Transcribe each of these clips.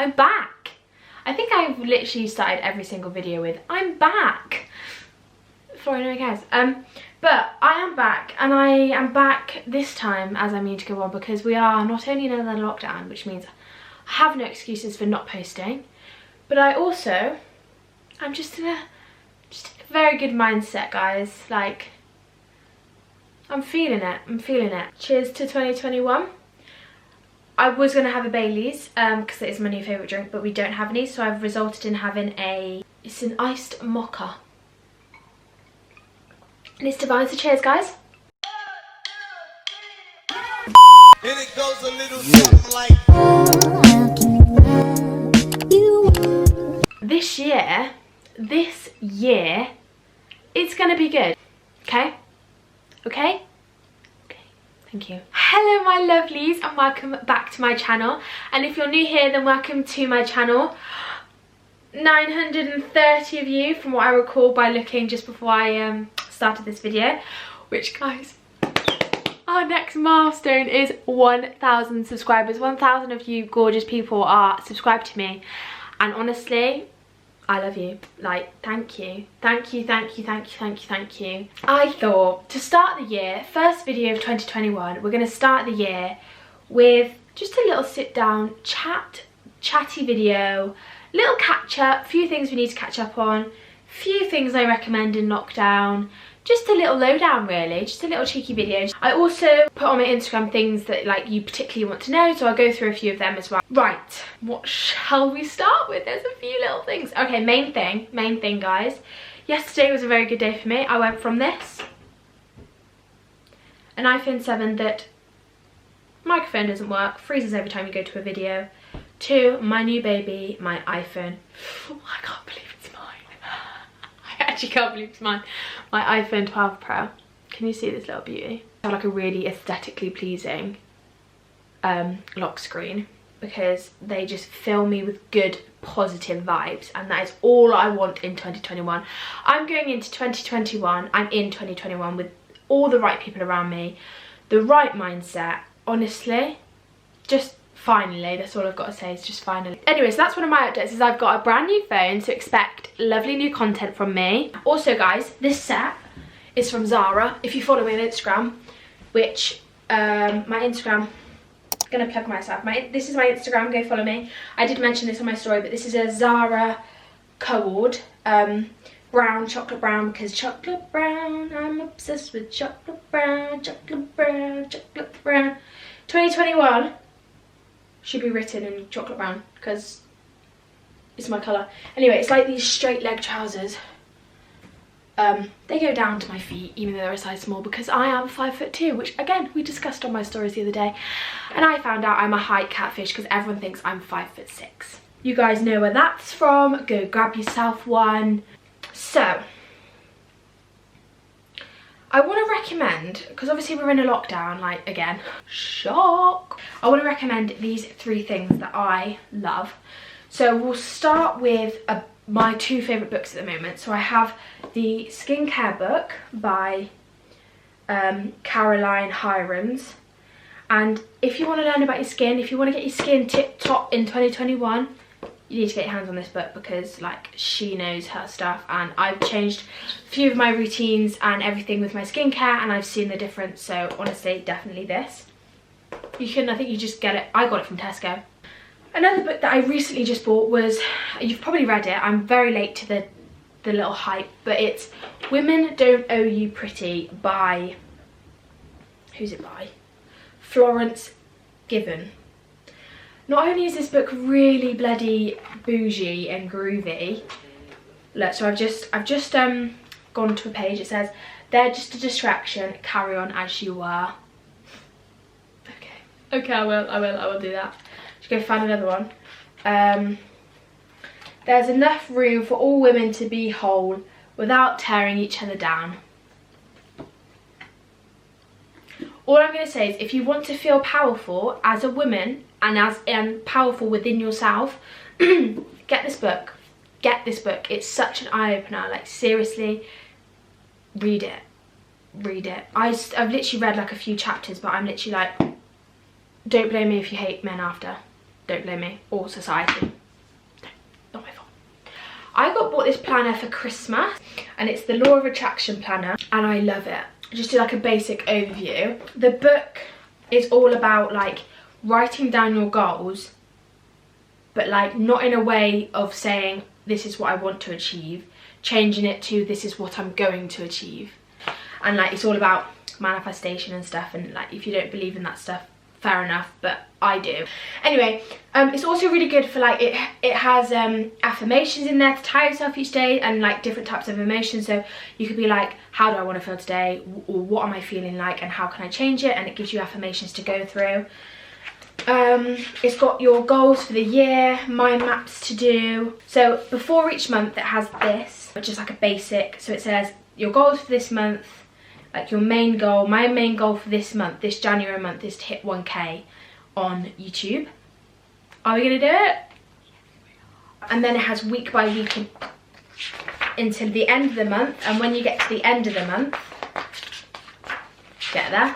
I'm back. I think I've literally started every single video with, I'm back. Florrie-Mae cares. But I am back, and I am back this time as I mean to go on, because we are not only in another lockdown, which means I have no excuses for not posting, but I'm just in a very good mindset, guys. Like, I'm feeling it. Cheers to 2021. I was going to have a Baileys, because it is my new favourite drink, but we don't have any, so I've resulted in having it's an iced mocha. And it's divine, so cheers, guys. And it goes a little something like this year, it's gonna be good. Okay? Thank you. Hello my lovelies, and welcome back to my channel. And if you're new here, then welcome to my channel. 930 of you from what I recall by looking just before I started this video, which, guys, our next milestone is 1,000 subscribers. 1,000 of you gorgeous people are subscribed to me, and honestly, I love you. Like, thank you. I thought to start the year, first video of 2021, we're going to start the year with just a little sit down chatty video, little catch up, few things we need to catch up on, few things I recommend in lockdown, just a little lowdown really, just a little cheeky video. I also put on my Instagram things that like you particularly want to know, so I'll go through a few of them as well. Right, what shall we start with? There's a few little things. Okay, main thing guys. Yesterday was a very good day for me. I went from this, an iPhone 7 that microphone doesn't work, freezes every time you go to a video, to my new baby, my iPhone. Oh, I can't believe it's mine. I actually can't believe it's mine. My iPhone 12 Pro. Can you see this little beauty? I have like a really aesthetically pleasing lock screen, because they just fill me with good positive vibes, and that is all I want in 2021. I'm going into 2021, I'm in 2021 with all the right people around me, the right mindset. Honestly, just finally, that's all I've got to say, is just finally. Anyways, that's one of my updates, is I've got a brand new phone, so expect lovely new content from me. Also guys, this set is from Zara. If you follow me on Instagram, which my Instagram, I'm gonna plug myself, this is my Instagram, go follow me. I did mention this on my story, but this is a Zara cord, brown, chocolate brown, because chocolate brown, I'm obsessed with chocolate brown, chocolate brown, chocolate brown. 2021 should be written in chocolate brown, because it's my colour. Anyway, it's like these straight leg trousers. They go down to my feet, even though they're a size small, because I am 5'2", which again, we discussed on my stories the other day. And I found out I'm a height catfish, because everyone thinks I'm 5'6". You guys know where that's from, go grab yourself one. So, I want to recommend, because obviously we're in a lockdown, like, again, shock. I want to recommend these 3 things that I love. So we'll start with my 2 favourite books at the moment. So I have the skincare book by Caroline Hirons. And if you want to learn about your skin, if you want to get your skin tip-top in 2021, you need to get your hands on this book, because like, she knows her stuff, and I've changed a few of my routines and everything with my skincare, and I've seen the difference. So honestly, definitely this. I think you just get it, I got it from Tesco. Another book that I recently just bought was, you've probably read it, I'm very late to the little hype, but it's Women Don't Owe You Pretty by, who's it by? Florence Given. Not only is this book really bloody bougie and groovy, look, so I've just gone to a page, it says, they're just a distraction, carry on as you were. Okay, I will do that. Just go find another one. There's enough room for all women to be whole without tearing each other down. All I'm going to say is, if you want to feel powerful as a woman and powerful within yourself, get this book. Get this book. It's such an eye-opener. Like, seriously, read it. Read it. I've literally read like a few chapters, but I'm literally like, don't blame me if you hate men after. Don't blame me, or society. Not my fault. I bought this planner for Christmas, and it's the Law of Attraction planner, and I love it. Just do like a basic overview. The book is all about like writing down your goals, but like not in a way of saying this is what I want to achieve, changing it to this is what I'm going to achieve. And like it's all about manifestation and stuff, and like if you don't believe in that stuff, fair enough, but I do. Anyway, it's also really good for like it has affirmations in there to tell yourself each day, and like different types of emotions. So you could be like, how do I want to feel today, or what am I feeling like, and how can I change it? And it gives you affirmations to go through. It's got your goals for the year, mind maps to do. So before each month it has this, which is like a basic. So it says your goals for this month, like your main goal. My main goal for this month, this January month, is to hit 1K on YouTube. Are we gonna do it? And then it has week by week until the end of the month, and when you get to the end of the month, get there,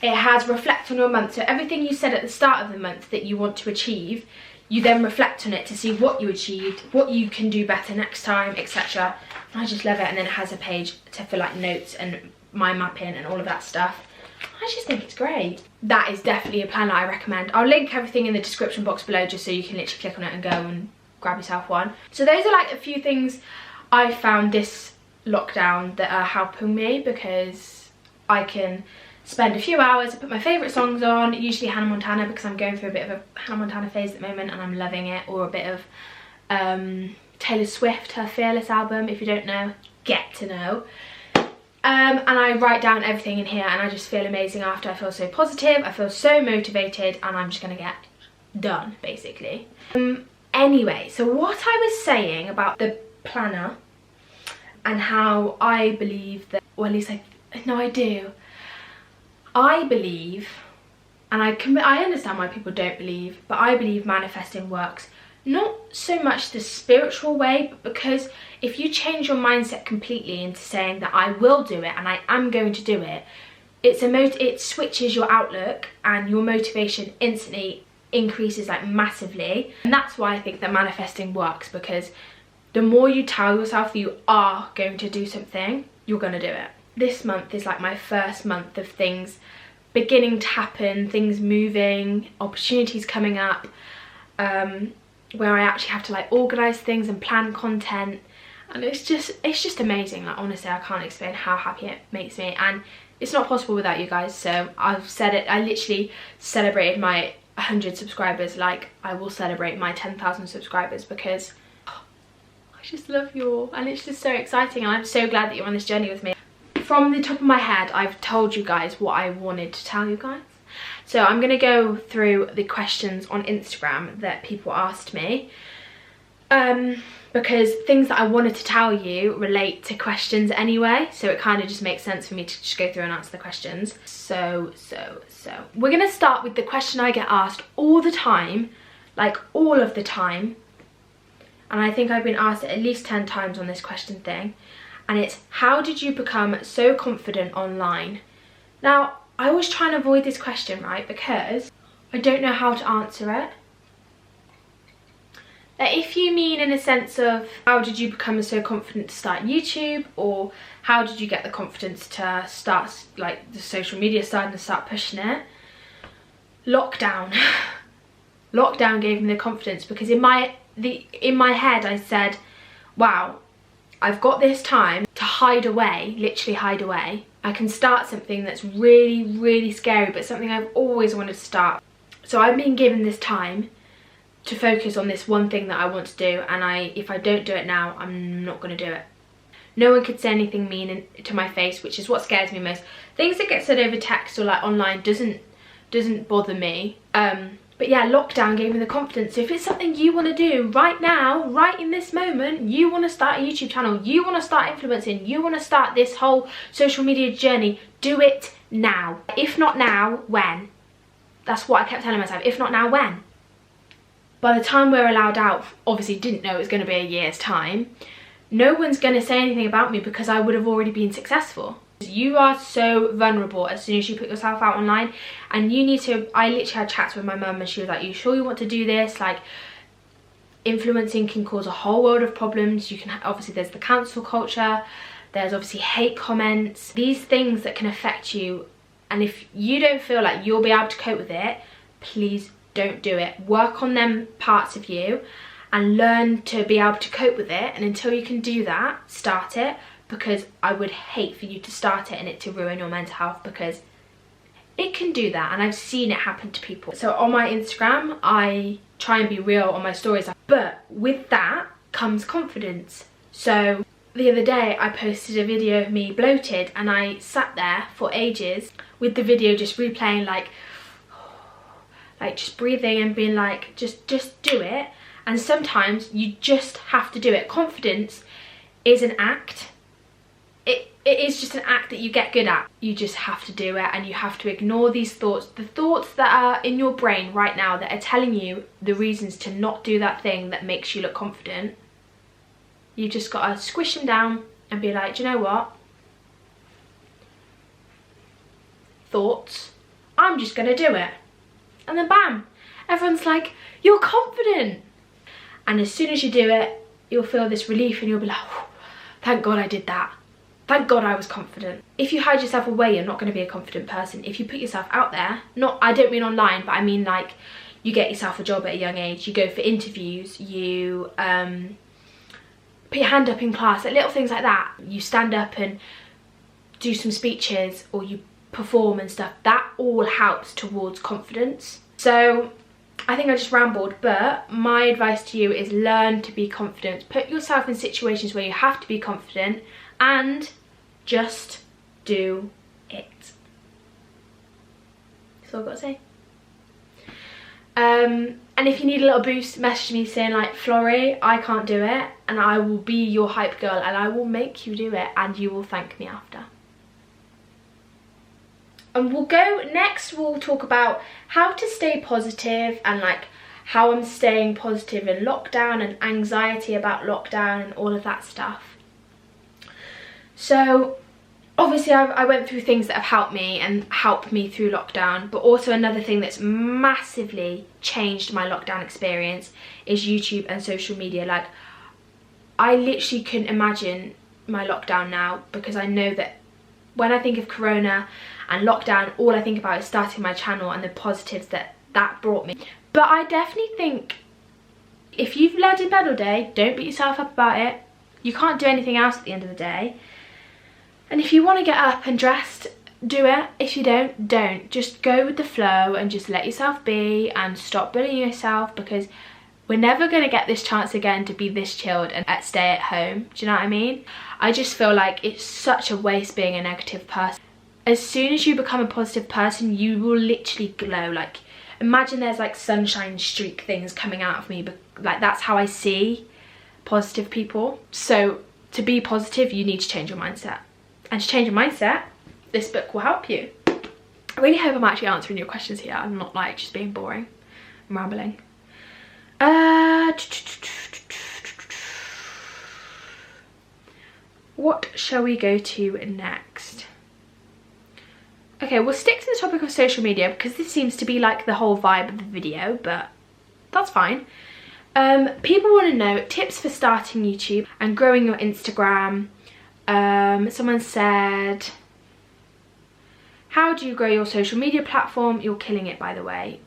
it has reflect on your month. So everything you said at the start of the month that you want to achieve, you then reflect on it to see what you achieved, what you can do better next time, etc. I just love it. And then it has a page to fill like notes and mind mapping and all of that stuff. I just think it's great. That is definitely a planner I recommend. I'll link everything in the description box below just so you can literally click on it and go and grab yourself one. So those are like a few things I found this lockdown that are helping me, because I can spend a few hours, I put my favourite songs on, usually Hannah Montana, because I'm going through a bit of a Hannah Montana phase at the moment and I'm loving it, or a bit of Taylor Swift, her Fearless album. If you don't know, get to know. And I write down everything in here, and I just feel amazing after. I feel so positive, I feel so motivated, and I'm just gonna get done, basically. Anyway, so what I was saying about the planner and how I believe that, or at least I do. I believe, and I understand why people don't believe, but I believe manifesting works. Not so much the spiritual way, but because if you change your mindset completely into saying that I will do it and I am going to do it, it switches your outlook, and your motivation instantly increases like massively. And that's why I think that manifesting works, because the more you tell yourself that you are going to do something, you're going to do it. This month is like my first month of things beginning to happen, things moving, opportunities coming up, where I actually have to like organise things and plan content, and it's just amazing. Like honestly, I can't explain how happy it makes me, and it's not possible without you guys. So I've said it, I literally celebrated my 100 subscribers like I will celebrate my 10,000 subscribers, because I just love you all, and it's just so exciting, and I'm so glad that you're on this journey with me. From the top of my head, I've told you guys what I wanted to tell you guys. So I'm going to go through the questions on Instagram that people asked me, because things that I wanted to tell you relate to questions anyway, so it kind of just makes sense for me to just go through and answer the questions. So we're going to start with the question I get asked all the time, like all of the time, and I think I've been asked it at least 10 times on this question thing, and it's, how did you become so confident online? Now, I always try and avoid this question, right, because I don't know how to answer it. Like, if you mean in a sense of how did you become so confident to start YouTube, or how did you get the confidence to start like the social media side and start pushing it, lockdown gave me the confidence, because in my head I said, wow, I've got this time to hide away, literally hide away. I can start something that's really, really scary, but something I've always wanted to start. So I've been given this time to focus on this one thing that I want to do, and if I don't do it now, I'm not going to do it. No one could say anything mean to my face, which is what scares me most. Things that get said over text or like online doesn't bother me. But yeah, lockdown gave me the confidence. So if it's something you want to do right now, right in this moment, you want to start a YouTube channel, you want to start influencing, you want to start this whole social media journey, do it now. If not now, when? That's what I kept telling myself. If not now, when? By the time we're allowed out, obviously didn't know it was going to be a year's time, no one's going to say anything about me, because I would have already been successful. You are so vulnerable as soon as you put yourself out online, and you need to, I literally had chats with my mum and she was like, you sure you want to do this? Like, influencing can cause a whole world of problems. You can, obviously there's the cancel culture, there's obviously hate comments, these things that can affect you. And if you don't feel like you'll be able to cope with it, please don't do it. Work on them parts of you and learn to be able to cope with it. And until you can do that, start it, because I would hate for you to start it and it to ruin your mental health, because it can do that, and I've seen it happen to people. So on my Instagram, I try and be real on my stories, but with that comes confidence. So the other day I posted a video of me bloated, and I sat there for ages with the video just replaying, like just breathing and being like, just do it. And sometimes you just have to do it. Confidence is an act. It is just an act that you get good at. You just have to do it, and you have to ignore these thoughts. The thoughts that are in your brain right now that are telling you the reasons to not do that thing that makes you look confident. You just got to squish them down and be like, do you know what? Thoughts, I'm just going to do it. And then bam, everyone's like, you're confident. And as soon as you do it, you'll feel this relief and you'll be like, thank God I did that. Thank God I was confident. If you hide yourself away, you're not going to be a confident person. If you put yourself out there, I don't mean online, but I mean like you get yourself a job at a young age, you go for interviews, you put your hand up in class, like little things like that. You stand up and do some speeches, or you perform and stuff. That all helps towards confidence. So I think I just rambled, but my advice to you is learn to be confident. Put yourself in situations where you have to be confident, and just do it. That's all I've got to say. And if you need a little boost, message me saying like, Florrie, I can't do it, and I will be your hype girl, and I will make you do it, and you will thank me after. And we'll talk about how to stay positive, and like how I'm staying positive in lockdown, and anxiety about lockdown and all of that stuff. So obviously I went through things that have helped me and helped me through lockdown, but also another thing that's massively changed my lockdown experience is YouTube and social media. Like, I literally couldn't imagine my lockdown now, because I know that when I think of Corona and lockdown, all I think about is starting my channel and the positives that brought me. But I definitely think if you've laid in bed all day, don't beat yourself up about it. You can't do anything else at the end of the day. And if you want to get up and dressed, do it. If you don't. Just go with the flow and just let yourself be, and stop bullying yourself, because we're never going to get this chance again to be this chilled and stay at home. Do you know what I mean? I just feel like it's such a waste being a negative person. As soon as you become a positive person, you will literally glow. Like, imagine there's like sunshine streak things coming out of me, but like that's how I see positive people. So to be positive, you need to change your mindset. And to change your mindset, this book will help you. I really hope I'm actually answering your questions here. I'm not like just being boring. I'm rambling. What shall we go to next? Okay, we'll stick to the topic of social media, because this seems to be like the whole vibe of the video, but that's fine. People want to know tips for starting YouTube and growing your Instagram. Someone said, how do you grow your social media platform? You're killing it, by the way.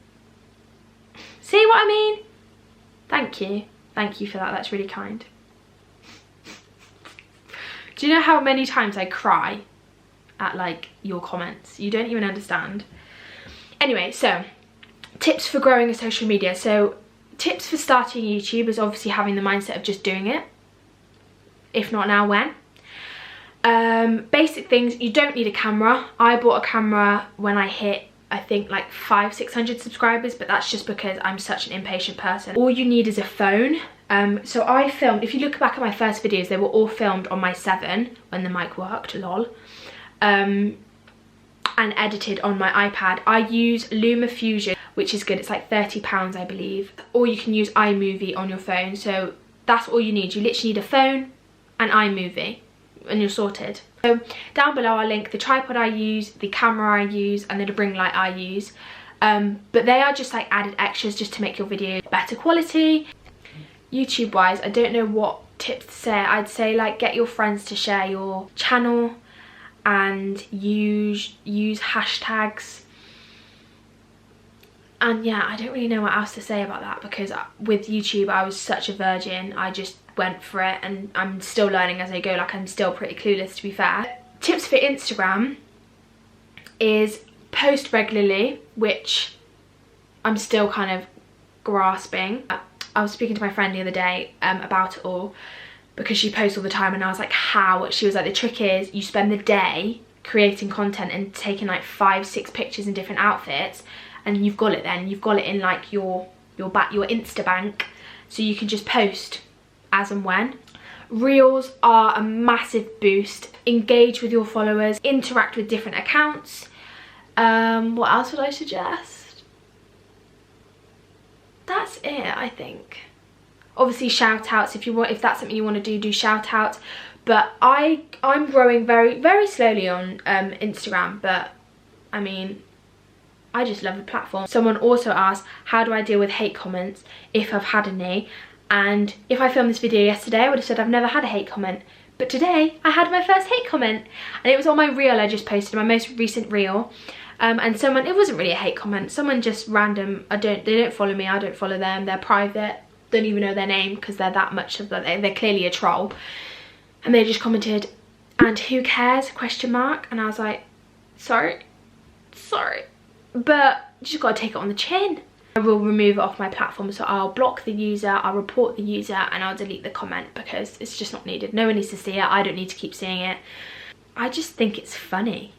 See what I mean? Thank you for that. That's really kind. Do you know how many times I cry at like your comments? You don't even understand. Anyway, so tips for growing a social media. So tips for starting YouTube is obviously having the mindset of just doing it. If not now, when? Basic things, you don't need a camera. I bought a camera when I hit, I think, like 500-600 subscribers, but that's just because I'm such an impatient person. All you need is a phone. So I filmed, if you look back at my first videos, they were all filmed on my 7 when the mic worked, lol. And edited on my iPad. I use LumaFusion, which is good. It's like £30, I believe. Or you can use iMovie on your phone. So that's all you need. You literally need a phone and iMovie. and you're sorted. So down below I'll link the tripod I use, the camera I use, and the ring light I use. But they are just like added extras just to make your video better quality. YouTube wise, I don't know what tips to say. I'd say like get your friends to share your channel and use hashtags. And yeah, I don't really know what else to say about that, because with YouTube I was such a virgin. I just went for it, and I'm still learning as I go. Like, I'm still pretty clueless, to be fair. Tips for Instagram is post regularly, which I'm still kind of grasping. I was speaking to my friend the other day about it all, because she posts all the time, and I was like, how? She was like, the trick is you spend the day creating content and taking like 5-6 pictures in different outfits, and you've got it then. You've got it in like your Insta bank, so you can just post as and when. Reels are a massive boost. Engage with your followers, interact with different accounts. What else would I suggest? That's it, I think. Obviously shout outs, if that's something you want to do shout outs. But I'm growing very, very slowly on Instagram, but I mean, I just love the platform. Someone also asked, how do I deal with hate comments if I've had any? And if I filmed this video yesterday, I would have said I've never had a hate comment. But today, I had my first hate comment. And it was on my reel I just posted, my most recent reel. And someone, it wasn't really a hate comment. Someone just random, they don't follow me, I don't follow them. They're private, don't even know their name, because they're that much of, they're clearly a troll. And they just commented, and who cares, ? And I was like, sorry. But you just gotta take it on the chin. I will remove it off my platform, so I'll block the user, I'll report the user, and I'll delete the comment, because it's just not needed. No one needs to see it, I don't need to keep seeing it. I just think it's funny.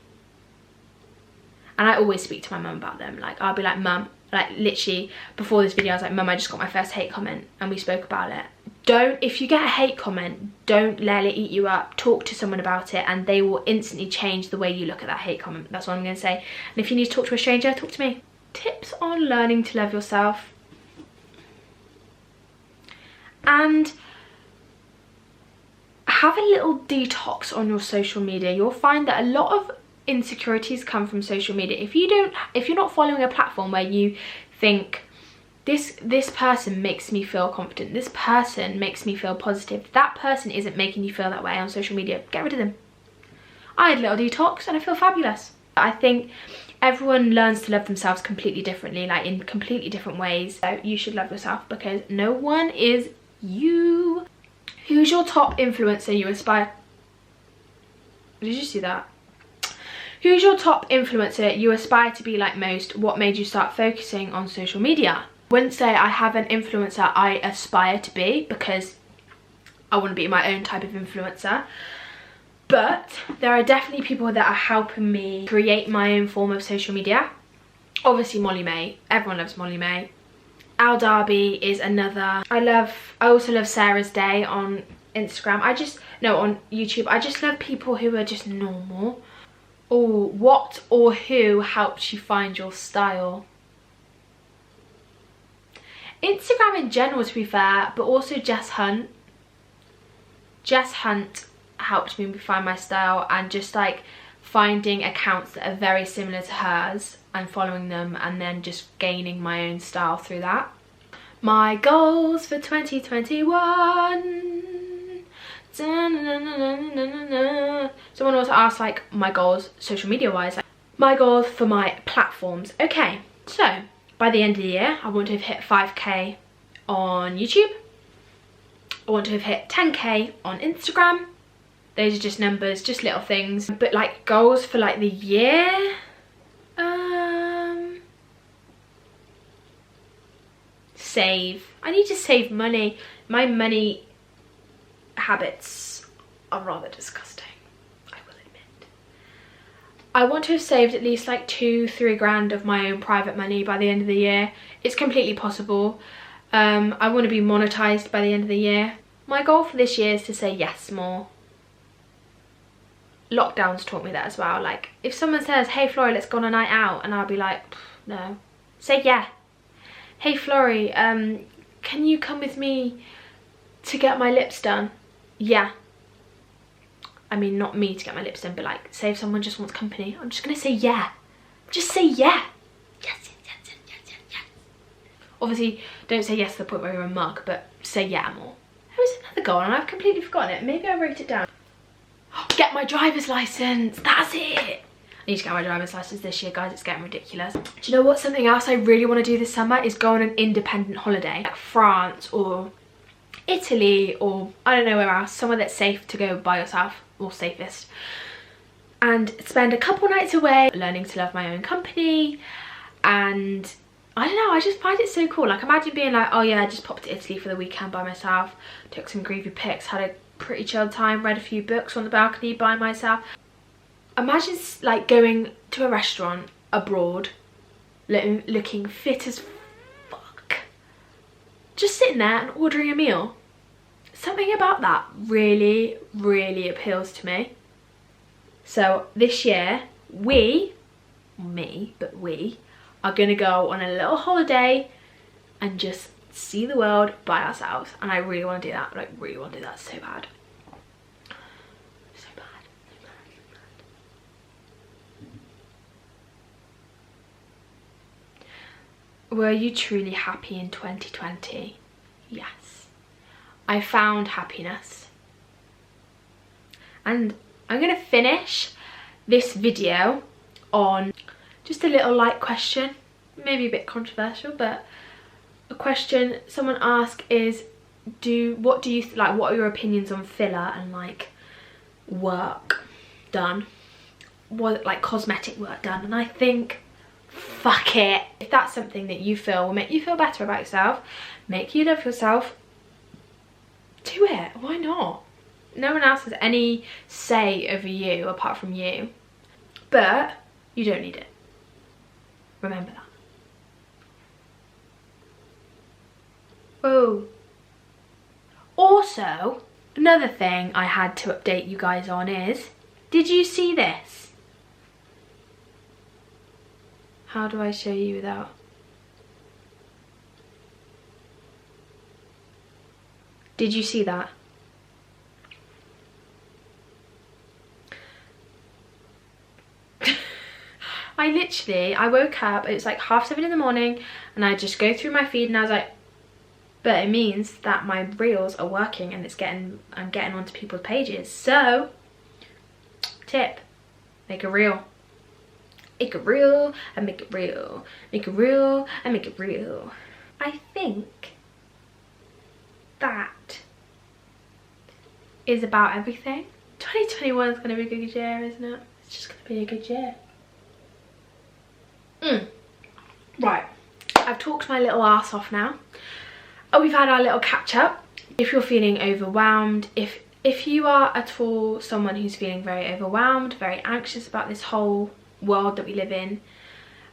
And I always speak to my mum about them. Like, I'll be like, Mum, like literally before this video I was like, Mum, I just got my first hate comment, and we spoke about it. If you get a hate comment, don't let it eat you up. Talk to someone about it, and they will instantly change the way you look at that hate comment. That's what I'm going to say. And if you need to talk to a stranger, talk to me. Tips on learning to love yourself. And have a little detox on your social media. You'll find that a lot of insecurities come from social media. If you're not following a platform where you think, this person makes me feel confident, this person makes me feel positive, that person isn't making you feel that way on social media, get rid of them. I had a little detox and I feel fabulous. I think everyone learns to love themselves completely differently, like in completely different ways. So you should love yourself, because no one is you. Who's your top influencer you aspire? Did you see that? Who's your top influencer you aspire to be like most? What made you start focusing on social media? I wouldn't say I have an influencer I aspire to be, because I want to be my own type of influencer. But there are definitely people that are helping me create my own form of social media. Obviously Molly-Mae, everyone loves Molly-Mae. Al Darby is another. I also love Sarah's Day on Instagram. On YouTube. I just love people who are just normal. Oh, what or who helped you find your style? Instagram in general, to be fair, but also Jess Hunt. Jess Hunt helped me find my style, and just like finding accounts that are very similar to hers and following them, and then just gaining my own style through that. My goals for 2021. Someone also asked like my goals social media wise. My goals for my platforms. Okay, so by the end of the year I want to have hit 5k on YouTube. I want to have hit 10k on Instagram. Those are just numbers, just little things. But like goals for like the year, save. I need to save money. My money habits are rather disgusting, I will admit. I want to have saved at least like 2-3 grand of my own private money by the end of the year. It's completely possible. I want to be monetized by the end of the year. My goal for this year is to say yes more. Lockdowns taught me that as well. Like if someone says, hey Florrie, let's go on a night out, and I'll be like, no. Say yeah. Hey Florrie, can you come with me to get my lips done? Yeah. I mean not me to get my lips done, but like say if someone just wants company, I'm just gonna say yeah. Just say yeah. Yes, yes, yes, yes, yes, yes. Obviously don't say yes to the point where you're a mug, but say yeah more. There was another goal and I've completely forgotten it. Maybe I wrote it down. Get my driver's license, that's it. I need to get my driver's license this year, guys. It's getting ridiculous. Do you know what? Something else I really want to do this summer is go on an independent holiday, like France or Italy, or I don't know where else, somewhere that's safe to go by yourself, or safest, and spend a couple nights away learning to love my own company. And I don't know, I just find it so cool. Like imagine being like, oh yeah, I just popped to Italy for the weekend by myself, took some groovy pics, had a pretty chilled time, read a few books on the balcony by myself. Imagine like going to a restaurant abroad, looking fit as fuck, just sitting there and ordering a meal. Something about that really, really appeals to me. So this year, we are gonna go on a little holiday and just see the world by ourselves. And I really want to do that, like really want to do that so bad. Were you truly happy in 2020? Yes. I found happiness. And I'm going to finish this video on just a little light question. Maybe a bit controversial, but a question someone asked is, what are your opinions on filler and like work done? Like cosmetic work done? And I think, fuck it. If that's something that you feel will make you feel better about yourself, make you love yourself, do it. Why not? No one else has any say over you apart from you. But you don't need it. Remember that. Whoa. Also, another thing I had to update you guys on is, did you see this? How do I show you without? Did you see that? I woke up, it was like 7:30 in the morning, and I just go through my feed and I was like, but it means that my reels are working and I'm getting onto people's pages. So, tip, make a reel. Make it real and make it real. Make it real and make it real. I think that is about everything. 2021 is going to be a good year, isn't it? It's just going to be a good year. Right, I've talked my little ass off now. Oh, we've had our little catch up. If you're feeling overwhelmed, if you are at all someone who's feeling very overwhelmed, very anxious about this whole world that we live in,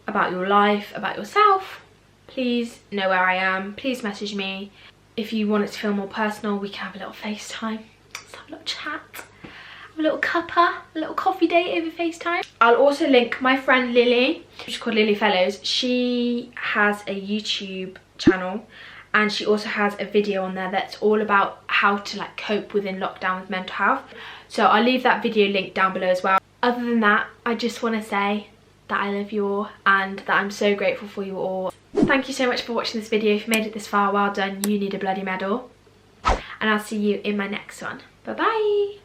about your life, about yourself, please know where I am. Please message me. If you want it to feel more personal, we can have a little FaceTime. Let's have a little chat, have a little cuppa, a little coffee date over FaceTime. I'll also link my friend Lily, she's called Lily Fellows. She has a YouTube channel and she also has a video on there that's all about how to like cope within lockdown with mental health. So I'll leave that video link down below as well. Other than that, I just want to say that I love you all and that I'm so grateful for you all. Thank you so much for watching this video. If you made it this far, well done. You need a bloody medal. And I'll see you in my next one. Bye bye.